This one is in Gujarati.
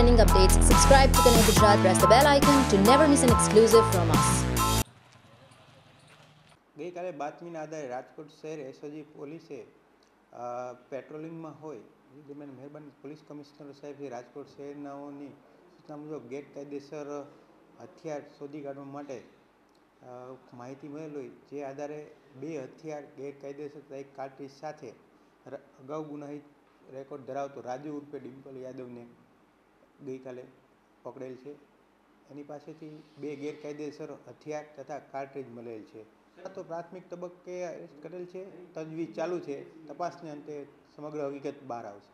trending updates, subscribe to Connect Gujarat, press the bell icon to never miss an exclusive from us. ગઈકાલે બાતમીના આધારે રાજકોટ શહેર એસઓજી પોલીસે પેટ્રોલિંગમાં હોય એ દરમિયાન મહેરબાન પોલીસ કમિશનર સાહેબ શ્રી રાજકોટ શહેરનાઓની સૂચના મુજબ ગેરકાયદેસર હથિયાર શોધી કાઢવા માટે માહિતી મળેલ હોય, જે આધારે 2 હથિયાર ગેરકાયદેસર એક કાર્ટ્રીજ સાથે અગાઉ ગુનાહિત રેકોર્ડ ધરાવતો રાજુ ઉર્ફે ડિમ્પલ યાદવને ગઈકાલે પકડેલ છે. એની પાસેથી 2 ગેરકાયદેસર હથિયાર તથા કાર્ટ્રીજ મળેલ છે. તો પ્રાથમિક તબક્કે અરેસ્ટ કરેલ છે. તજવીજ ચાલુ છે. તપાસને અંતે સમગ્ર હકીકત બહાર આવશે.